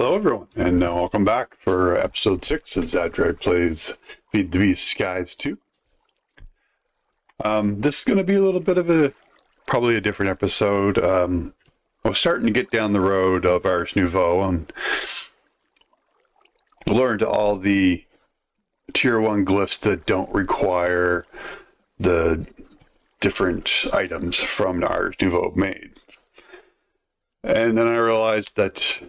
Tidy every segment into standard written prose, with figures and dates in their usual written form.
Hello, everyone, and welcome back for episode 6 of Xadrai Plays FTB Skies 2. This is going to be a little bit of probably a different episode. I was starting to get down the road of Ars Nouveau and learned all the Tier 1 glyphs that don't require the different items from Ars Nouveau made. And then I realized that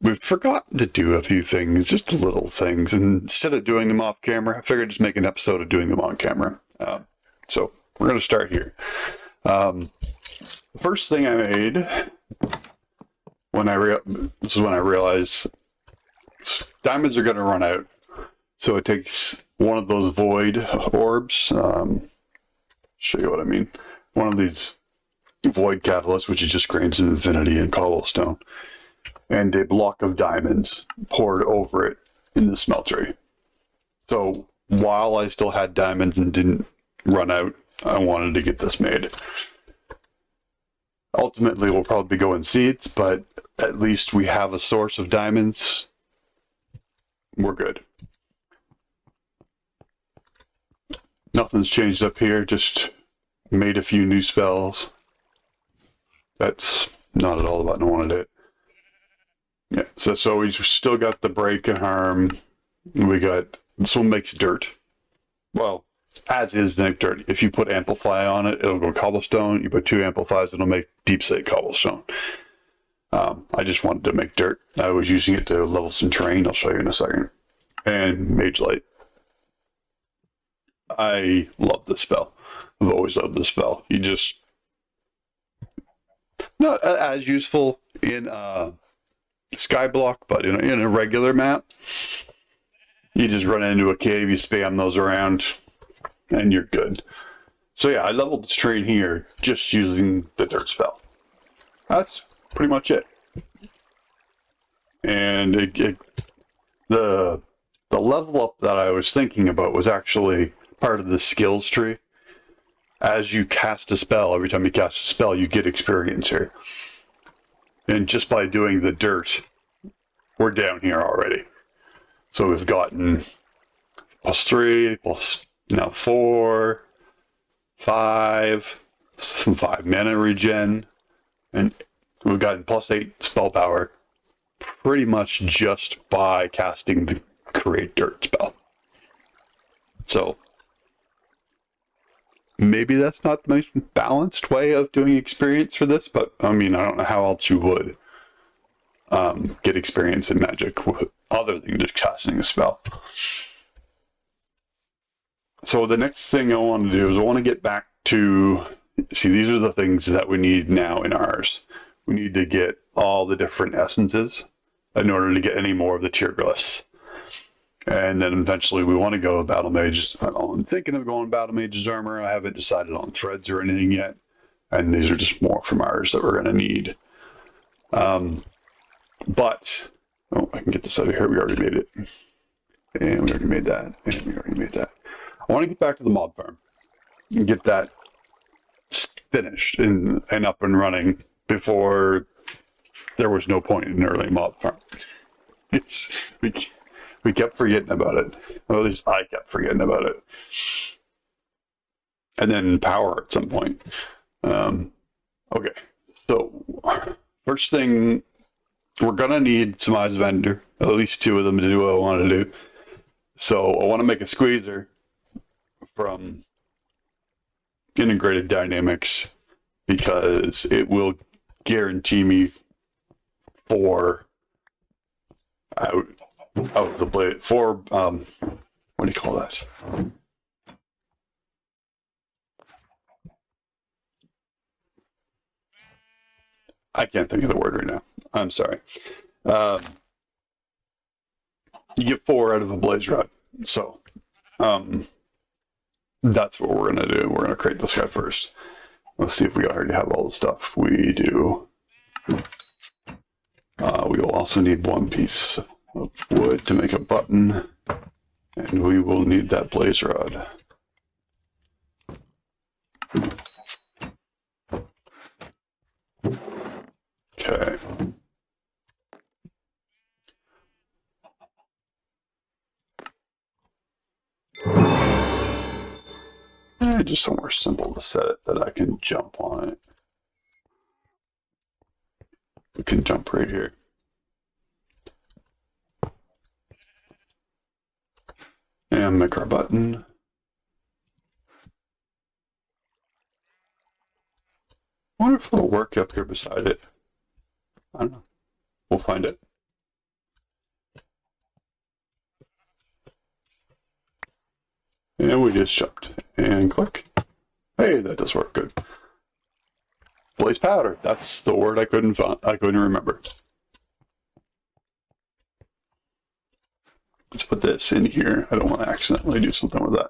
we've forgotten to do a few things, just little things. And instead of doing them off camera, I figured just make an episode of doing them on camera. So we're going to start here. The first thing I made this is when I realized diamonds are going to run out. So it takes one of those void orbs. Show you what I mean. One of these void catalysts, which is just grains of infinity and cobblestone, and a block of diamonds poured over it in the smeltery. So while I still had diamonds and didn't run out, I wanted to get this made. Ultimately, we'll probably go in seeds, but at least we have a source of diamonds. We're good. Nothing's changed up here, just made a few new spells. That's not at all about wanted it. Yeah, so we still got the break and harm. We got, this one makes dirt. Well, as is the dirt. If you put amplify on it, it'll go cobblestone. You put 2 amplifiers, it'll make deep slate cobblestone. I just wanted to make dirt. I was using it to level some terrain. I'll show you in a second. And mage light. I love this spell. I've always loved this spell. You just, not as useful in Skyblock, but in a regular map, you just run into a cave, you spam those around, and you're good. So yeah, I leveled this terrain here just using the dirt spell. That's pretty much it. And the level up that I was thinking about was actually part of the skills tree. As you cast a spell, every time you cast a spell, you get experience here. And just by doing the dirt, we're down here already. So we've gotten +3, plus now 4, 5, some 5 mana regen, and we've gotten +8 spell power pretty much just by casting the create dirt spell. So maybe that's not the most balanced way of doing experience for this, but I mean, I don't know how else you would get experience in magic other than just casting a spell. So the next thing I want to do is I want to get back to, see, these are the things that we need now in ours. We need to get all the different essences in order to get any more of the tier glyphs. And then eventually we want to go Battle Mage's. I'm thinking of going Battle Mage's armor. I haven't decided on threads or anything yet. And these are just more from ours that we're going to need. But, oh, I can get this out of here. We already made it. And we already made that. And we already made that. I want to get back to the mob farm and get that finished and up and running before there was no point in an early mob farm. We kept forgetting about it. Well, at least I kept forgetting about it. And then power at some point. Okay, so first thing, we're going to need some Eyes of Ender, at least 2 of them to do what I want to do. So I want to make a squeezer from Integrated Dynamics because it will guarantee me 4 out of the blade. 4, what do you call that? I can't think of the word right now. I'm sorry. You get 4 out of a blaze rod. So, that's what we're going to do. We're going to create this guy first. Let's see if we already have all the stuff. We do. We will also need 1 piece of wood to make a button. And we will need that blaze rod. Okay. find just somewhere simple to set it that I can jump on it. We can jump right here. And make our button. I wonder if it'll work up here beside it. I don't know. We'll find it. And we just jumped. And click. Hey, that does work good. Blaze powder. That's the word I couldn't remember. Let's put this in here. I don't want to accidentally do something with that.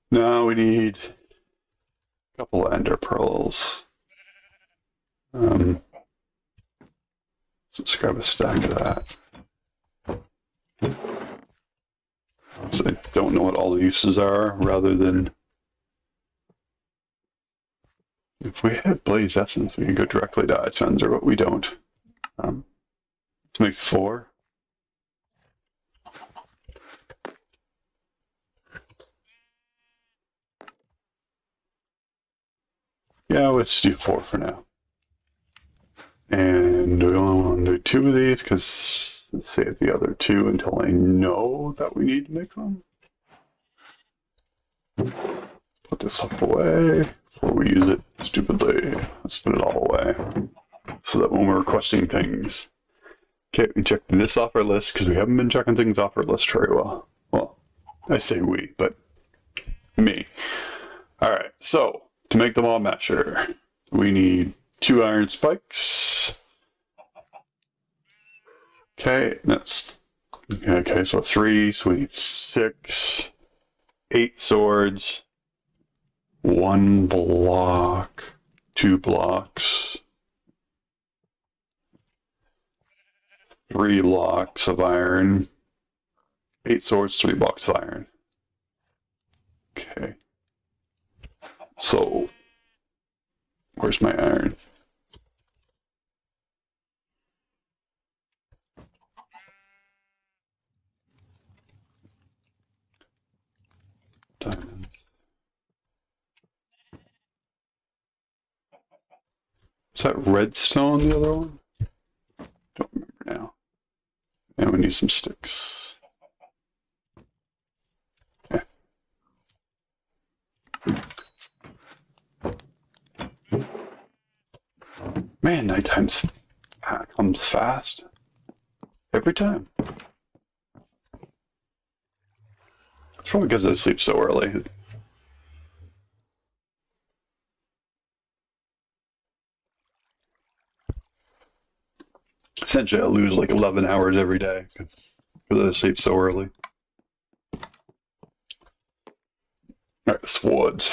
Now we need a couple of ender pearls. Let's grab a stack of that. So I don't know what all the uses are, rather than if we had blaze essence, we could go directly to items, but we don't. This makes 4. Yeah, let's do 4 for now. And we only want to do 2 of these because let's save the other 2 until I know that we need to make them. Put this stuff away before we use it stupidly. Let's put it all away so that when we're requesting things. Okay, we checked this off our list because we haven't been checking things off our list very well. Well, I say we, but me. Alright, so to make the wall mesher, we need 2 iron spikes. Okay, that's okay, so 3, so we need 6, 8 swords, 1 block, 2 blocks, 3 blocks of iron, 8 swords, 3 blocks of iron. Okay. So, where's my iron? Diamond. Is that redstone, the other one? Don't remember now. And we need some sticks. Okay. Man, nighttime comes fast. Every time. It's probably because I sleep so early. Essentially, I lose like 11 hours every day because I sleep so early. Alright, this woods.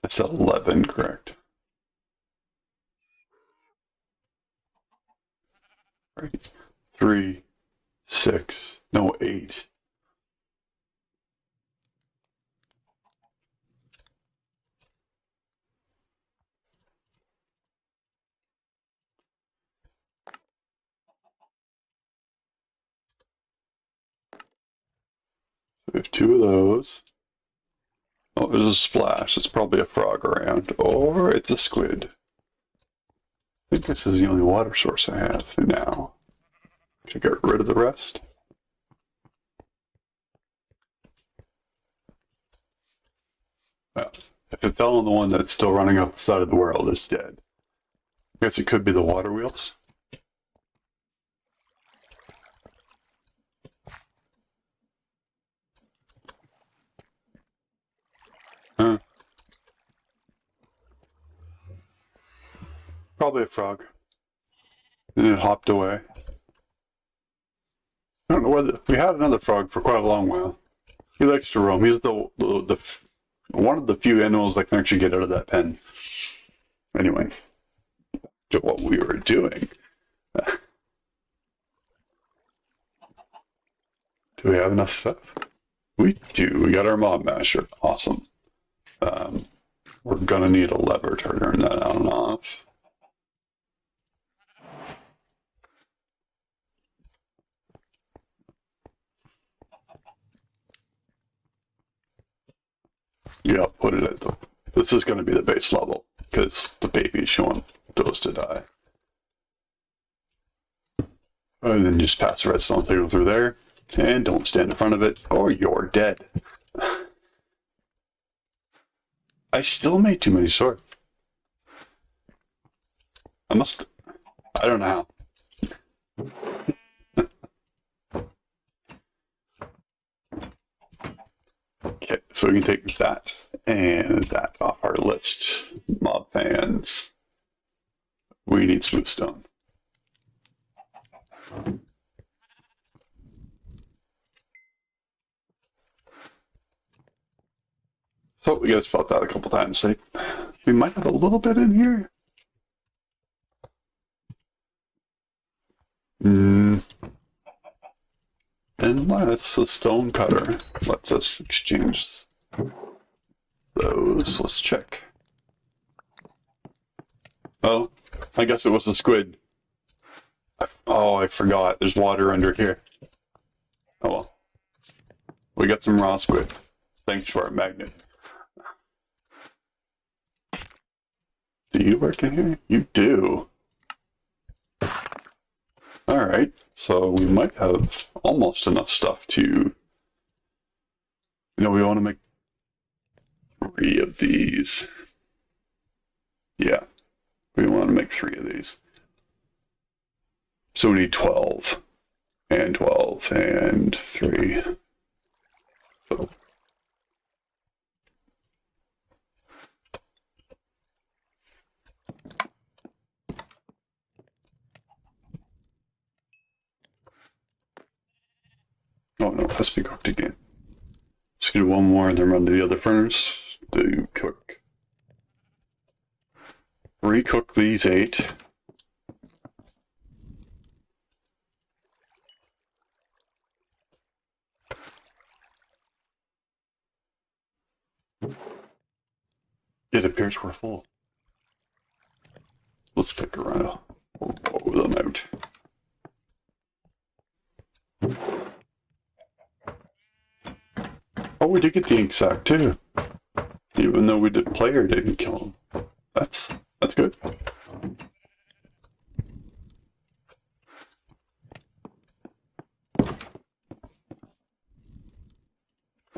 That's 11, correct? Right. 3, 6, no, 8. We have 2 of those. Oh, there's a splash. It's probably a frog around. Or it's a squid. I think this is the only water source I have for now. Can I get rid of the rest? Well, if it fell on the one that's still running up the side of the world, it's dead. I guess it could be the water wheels. Huh. Probably a frog. And it hopped away. I don't know whether we had another frog for quite a long while. He likes to roam. He's the one of the few animals that can actually get out of that pen. Anyway, to what we were doing. Do we have enough stuff? We do. We got our mob masher. Awesome. we're gonna need a lever to turn that on and off. Yeah, put it at the. This is gonna be the base level because the baby's showing those to die. And then just pass the redstone through there, and don't stand in front of it, or you're dead. I still made too many swords. I don't know how. Okay, so we can take that and that off our list. Mob fans. We need smooth stone. So we gotta spot that a couple times. We might have a little bit in here. Unless the stone cutter lets us exchange those. Let's check. Oh, I guess it was the squid. I forgot. There's water under here. Oh well. We got some raw squid. Thanks for our magnet. Do you work in here? You do. Alright, so we might have almost enough stuff to... we want to make 3 of these. Yeah, we want to make 3 of these. So we need 12, and 12, and 3. So. Oh no, it has to be cooked again. Let's do one more and then run to the other furnace to cook. Recook these 8. It appears we're full. Let's take a run. We'll blow them out. Oh, we did get the ink sac too. Even though we did player didn't kill him. That's good.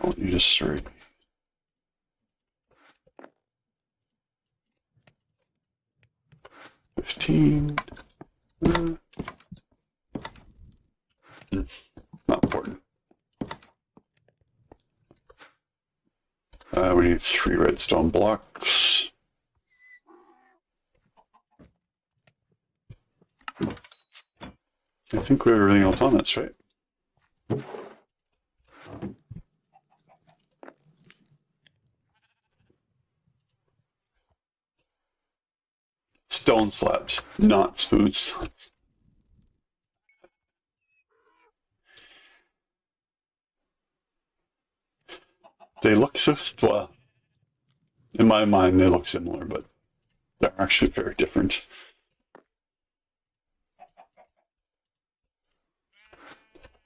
Oh, you just 3. Not important. We need 3 redstone blocks. I think we have everything else on this, right? Stone slabs, not smooth slabs. They look so, well, in my mind they look similar, but they're actually very different.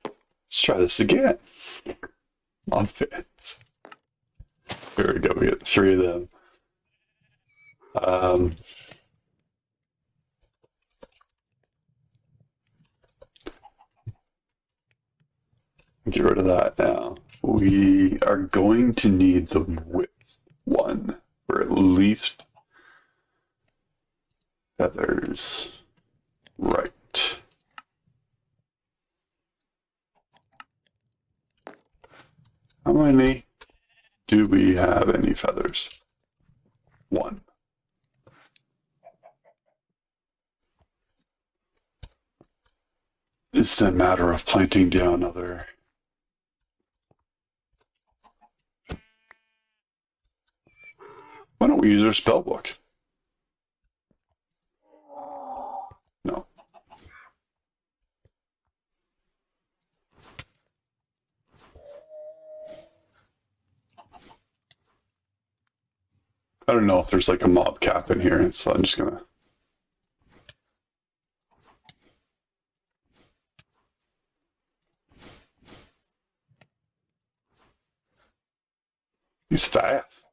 Let's try this again. On fits. Here we go, we get 3 of them. Get rid of that now. We are going to need the width 1 for at least feathers. Right. How many do we have any feathers? 1. It's a matter of planting down other. Why don't we use our spell book? No. I don't know if there's like a mob cap in here, so I'm just gonna... Use fast.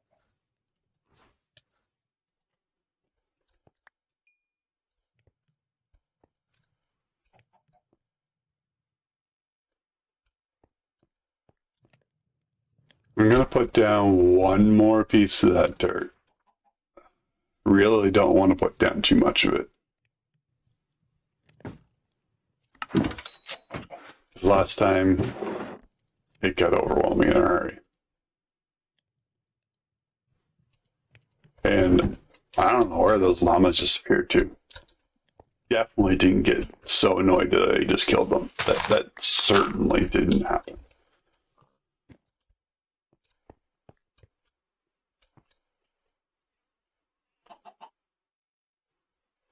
I'm gonna put down one more piece of that dirt. Really don't want to put down too much of it. Last time it got overwhelming in a hurry. And I don't know where those llamas disappeared to. Definitely didn't get so annoyed that I just killed them. That certainly didn't happen.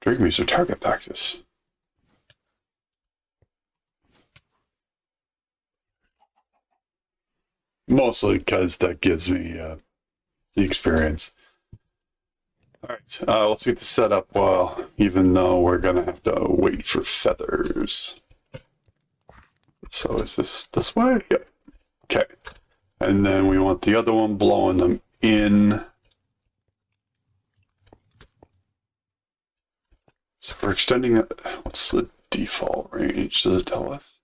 Drink me some target practice. Mostly because that gives me the experience. Alright, let's get this set up well, even though we're gonna have to wait for feathers. So is this way? Yep. Okay. And then we want the other one blowing them in. So we're extending it. What's the default range? Does it tell us?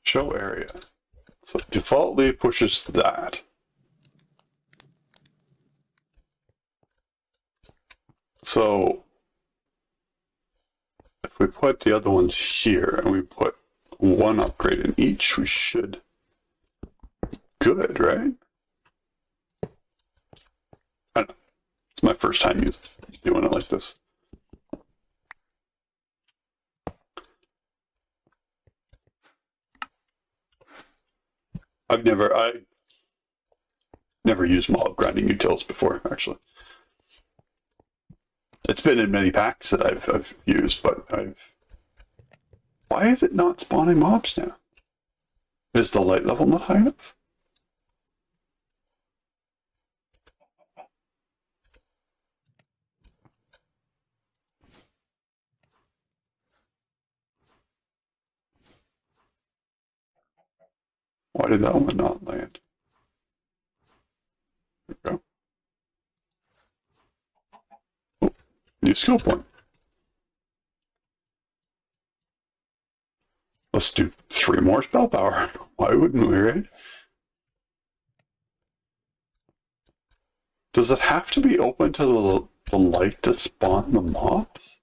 Show area. So defaultly pushes that. So if we put the other ones here and we put one upgrade in each, we should good, right? I don't know. It's my first time doing it like this. I never used mob grinding utils before, actually. It's been in many packs that I've used, but why is it not spawning mobs now? Is the light level not high enough? Why did that one not land? There we go. Oh, new skill point. Let's do 3 more spell power. Why wouldn't we, right? Does it have to be open to the light to spawn the mobs?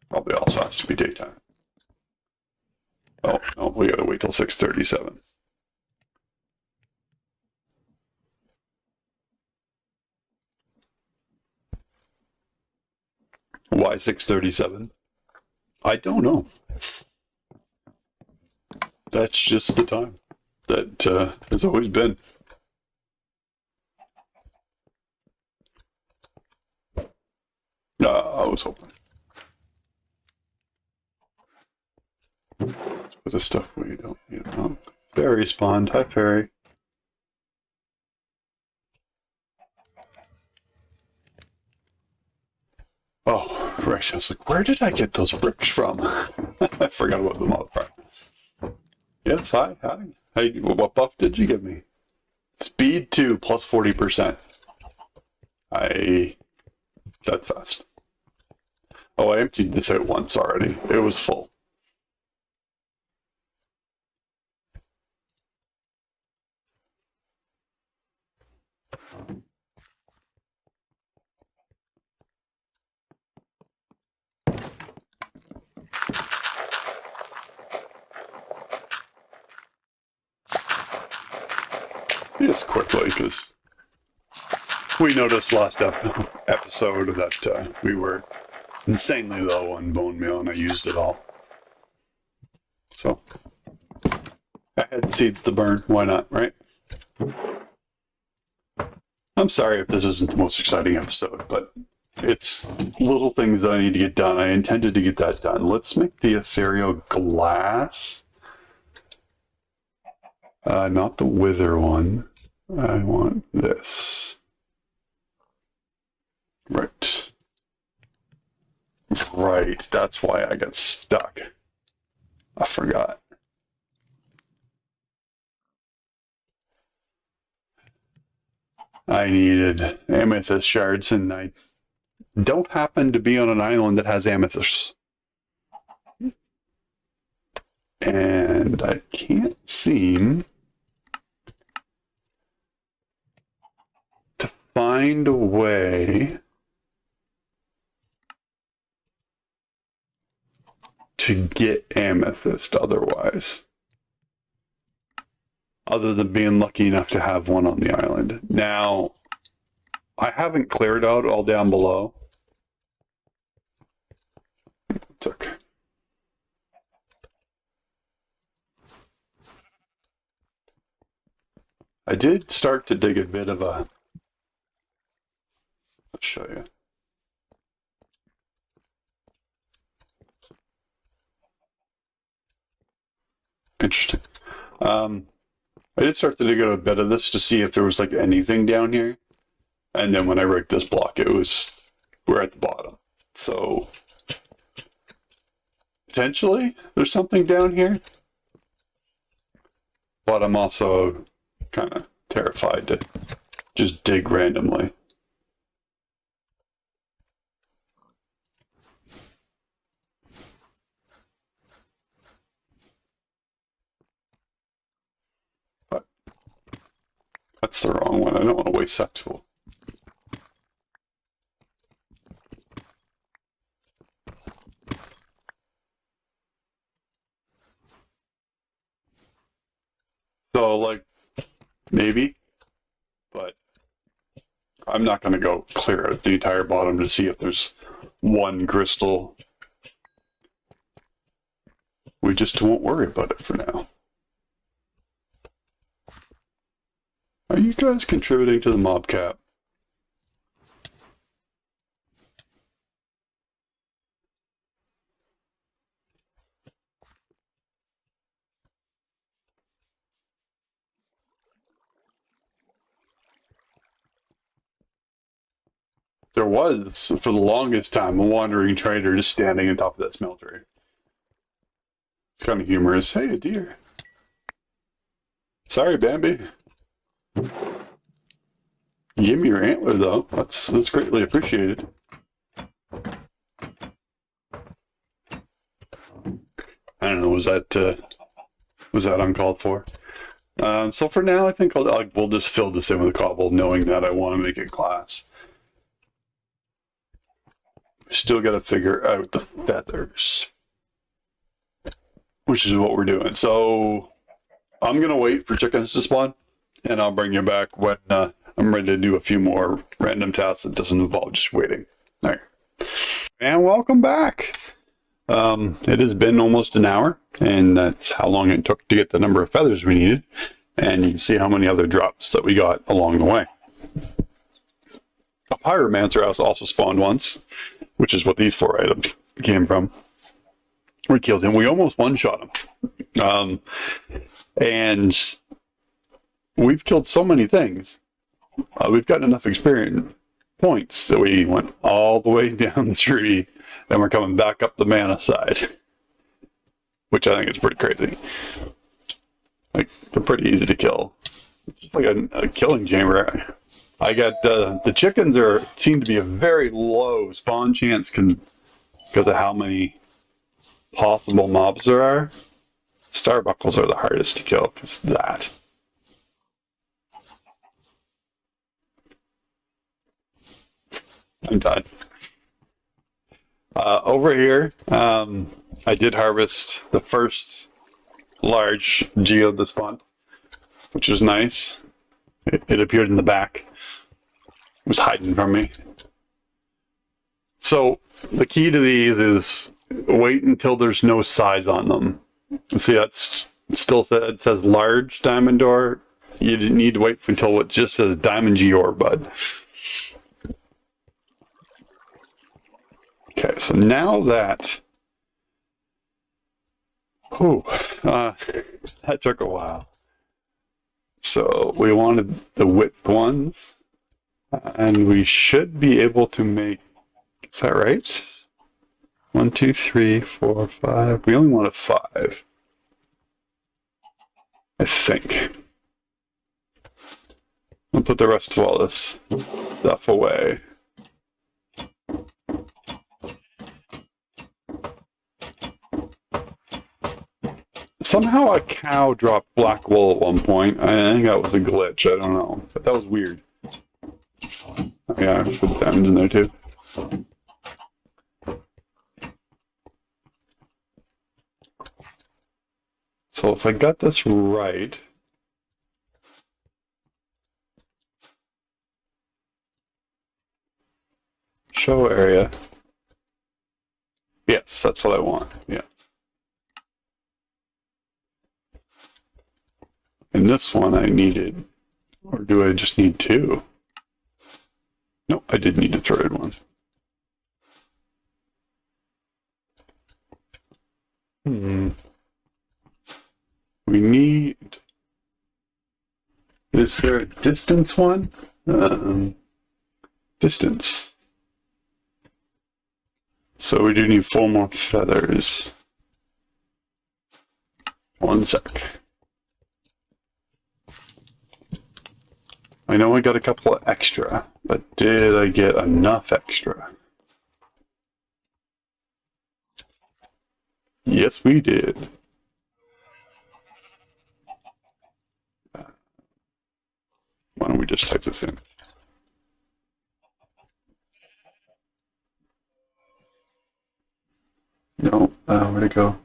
Probably also has to be daytime. Oh, no, we gotta wait till 6:37. Why 6:37? I don't know. That's just the time that has always been. I was hoping. For the stuff we don't need. Oh, fairy spawned. Hi, fairy. Oh, right. I was like, where did I get those bricks from? I forgot about the mob part. Yes, hi. Hey, what buff did you give me? Speed 2 plus 40%. That's fast. Oh, I emptied this out once already. It was full. Just quickly, because we noticed last episode that we were insanely low on bone meal, and I used it all. So I had seeds to burn. Why not, right? I'm sorry if this isn't the most exciting episode, but it's little things that I need to get done. I intended to get that done. Let's make the ethereal glass. Not the wither one. I want this. Right. Right, that's why I got stuck. I forgot. I needed amethyst shards, and I don't happen to be on an island that has amethysts. And I can't seem to find a way to get amethyst otherwise. Other than being lucky enough to have one on the island. Now, I haven't cleared out all down below. It's okay. I did start to dig a bit of a... Let's show you. Interesting. I did start to dig out a bit of this to see if there was like anything down here. And then when I rigged this block, we're at the bottom. So potentially there's something down here. But I'm also kind of terrified to just dig randomly. But that's the wrong one. I don't want to waste that tool. So, like, maybe, but I'm not going to go clear out the entire bottom to see if there's one crystal. We just won't worry about it for now. Are you guys contributing to the mob cap? There was, for the longest time, a wandering trader just standing on top of that smeltery. It's kind of humorous. Hey, a deer. Sorry, Bambi. You gave me your antler, though. That's greatly appreciated. I don't know, was that uncalled for? So for now, I think we'll just fill this in with cobble, knowing that I want to make it glass. Still got to figure out the feathers, which is what we're doing. So I'm going to wait for chickens to spawn, and I'll bring you back when I'm ready to do a few more random tasks that doesn't involve just waiting. All right. And welcome back. It has been almost an hour, and that's how long it took to get the number of feathers we needed. And you can see how many other drops that we got along the way. A pyromancer also spawned once, which is what these 4 items came from. We killed him. We almost one-shot him. And we've killed so many things. We've gotten enough experience points that we went all the way down the tree, and we're coming back up the mana side, which I think is pretty crazy. Like, they're pretty easy to kill. It's just like a killing chamber. I got the chickens seem to be a very low spawn chance because of how many possible mobs there are. Starbuckles are the hardest to kill because of that. I'm done. Over here, I did harvest the first large geode that spawned, which was nice. It appeared in the back. It was hiding from me. So the key to these is wait until there's no size on them. See, that's still it says large diamond ore. You didn't need to wait until it just says Diamond Geor, bud. Okay, so now that... that took a while. So we wanted the width ones, and we should be able to make... Is that right? 1, 2, 3, 4, 5. We only wanted 5. I think. I'll put the rest of all this stuff away. Somehow a cow dropped black wool at one point. I think that was a glitch. I don't know. But that was weird. Oh, yeah, I put diamonds in there too. So if I got this right... Show area. Yes, that's what I want. Yeah. And this one I needed, or do I just need 2? No, I did need a third one. We need... Is there a distance one? Distance. So we do need 4 more feathers. 1 sec. I know I got a couple of extra, but did I get enough extra? Yes, we did. Why don't we just type this in? No, where'd it go?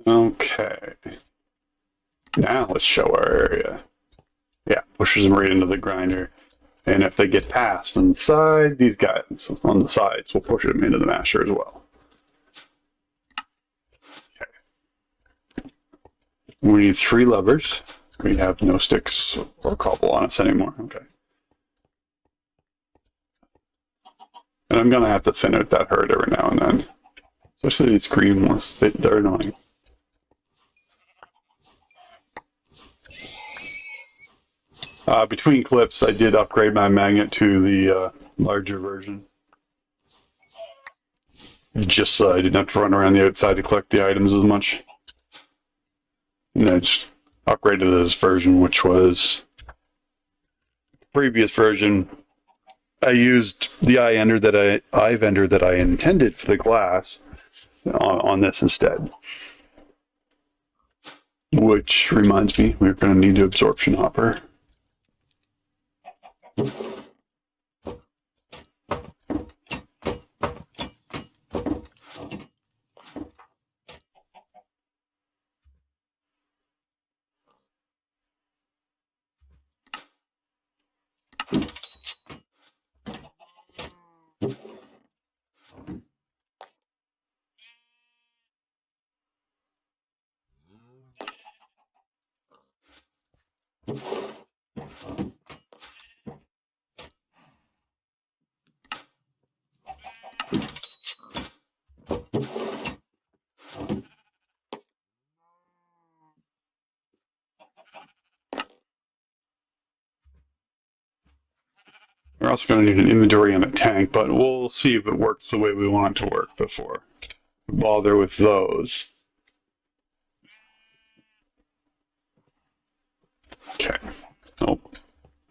Okay. Now let's show our area. Yeah, pushes them right into the grinder. And if they get past on the side, these guys on the sides will push them into the masher as well. Okay. We need 3 levers. We have no sticks or cobble on us anymore. Okay. And I'm going to have to thin out that herd every now and then. Especially these green ones. They're annoying. Between clips, I did upgrade my magnet to the larger version. Just so I didn't have to run around the outside to collect the items as much. And I just upgraded this version, which was the previous version. I used the eye vendor that I intended for the glass on this instead. Which reminds me, we're going to need an absorption hopper. We're also going to need an inventory and a tank, but we'll see if it works the way we want it to work before we bother with those. Okay. Oh,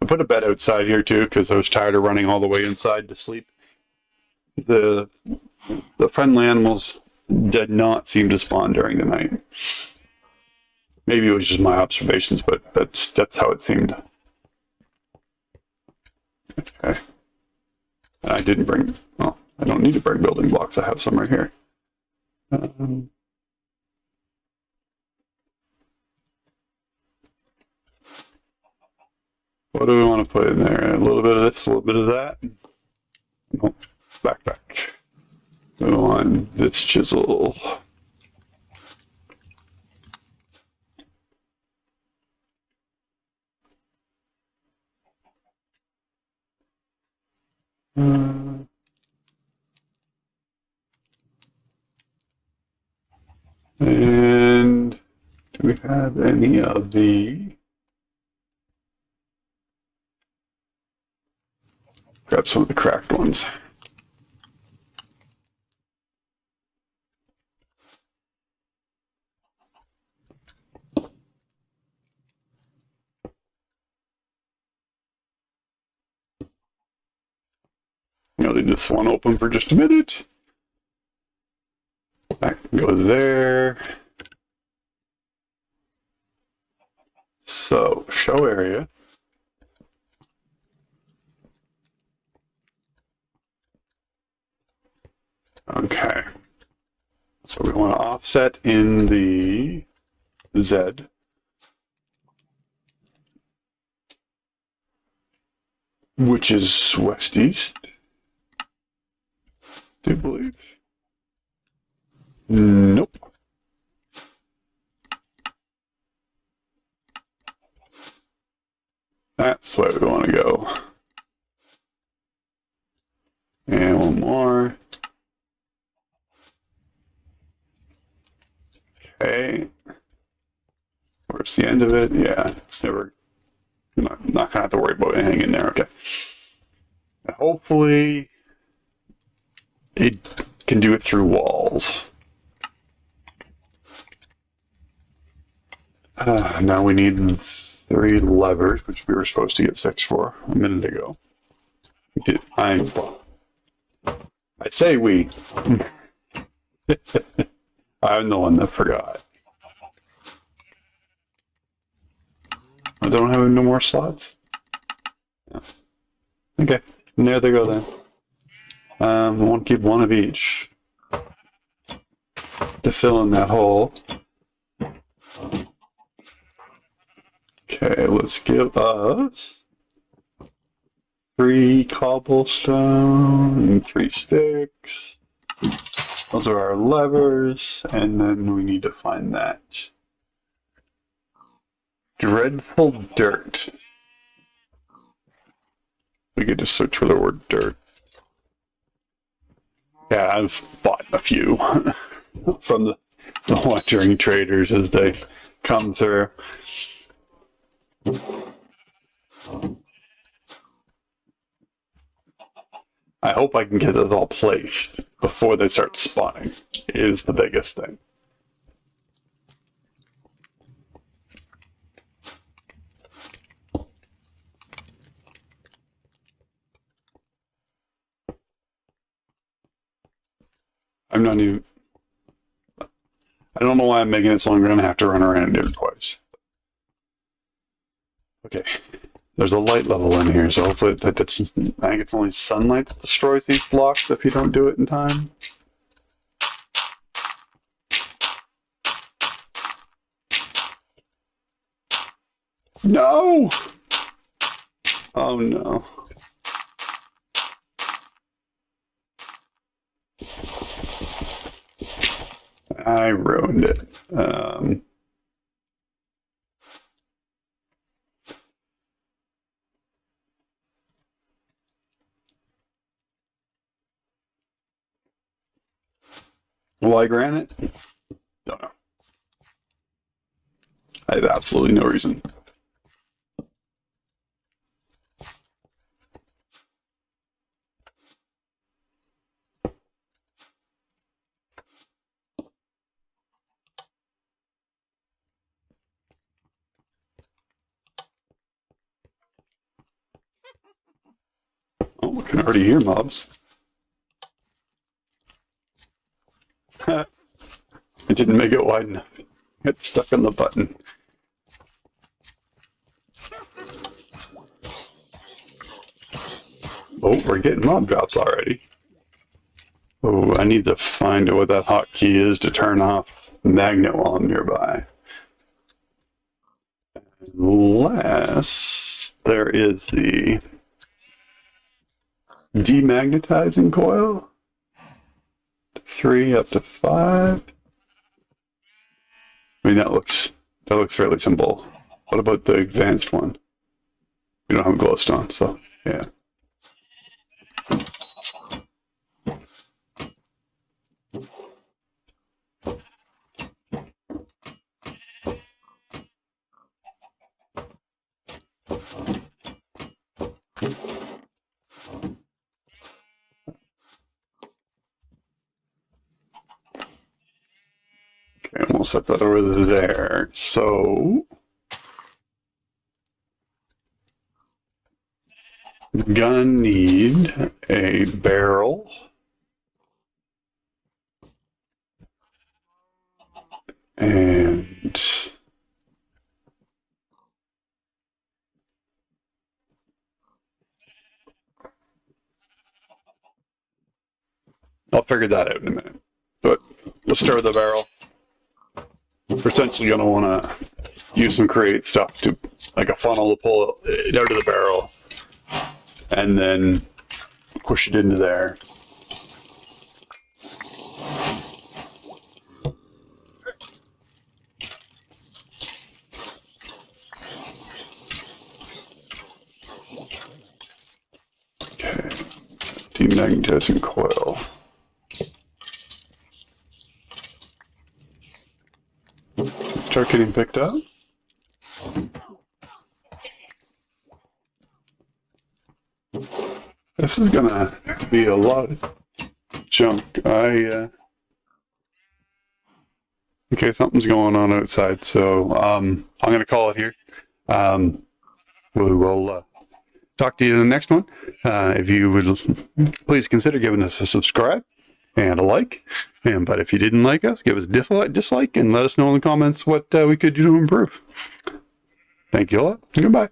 I put a bed outside here too because I was tired of running all the way inside to sleep. The friendly animals did not seem to spawn during the night. Maybe it was just my observations, but that's how it seemed. Okay. And I didn't bring, well, I don't need to bring building blocks. I have some right here. What do we want to put in there? A little bit of this, a little bit of that. Nope. Backpack. We want this chisel. And do we have any of the... Grab some of the cracked ones. I'll leave this one open for just a minute. That can go there. So, show area. Okay. So we want to offset in the Z. Which is west-east, do you believe? Nope. That's where we want to go. And one more. Okay. Where's the end of it? Yeah, it's never... You're not going to have to worry about it hanging there. Okay. And hopefully it can do it through walls. Now we need 3 levers, which we were supposed to get 6 for a minute ago. I say we. I'm the one that forgot. I don't have no more slots. Yeah. Okay, and there they go then. I want to keep 1 of each to fill in that hole. Okay, let's give us 3 cobblestone and 3 sticks. Those are our levers, and then we need to find that dreadful dirt. We could just search for the word dirt. Yeah, I've bought a few from the wandering traders as they come through. I hope I can get it all placed before they start spawning, is the biggest thing. I'm not even... I don't know why I'm making it so I'm going to have to run around and do it twice. Okay. There's a light level in here, so hopefully I think it's only sunlight that destroys these blocks if you don't do it in time. No! Oh no. I ruined it. Why granite? Don't know. I have absolutely no reason. Oh, we can already hear mobs. I didn't make it wide enough. It stuck on the button. Oh, we're getting mob drops already. Oh, I need to find out what that hotkey is to turn off magnet while I'm nearby. Unless there is the demagnetizing coil. 3 up to 5. I mean, that looks fairly simple. What about the advanced one? We don't have a glowstone, so yeah. Okay, and we'll set that over there. So gonna need a barrel. And I'll figure that out in a minute. But let's start with the barrel. We're essentially going to want to use some create stuff to, like a funnel to pull it out of the barrel and then push it into there. Okay, demagnetizing coil. Start getting picked up. This is gonna be a lot of junk. Okay, something's going on outside, so I'm gonna call it here. We will talk to you in the next one. If you would please consider giving us a subscribe and a like. But if you didn't like us, give us a dislike and let us know in the comments what we could do to improve. Thank you a lot. Goodbye.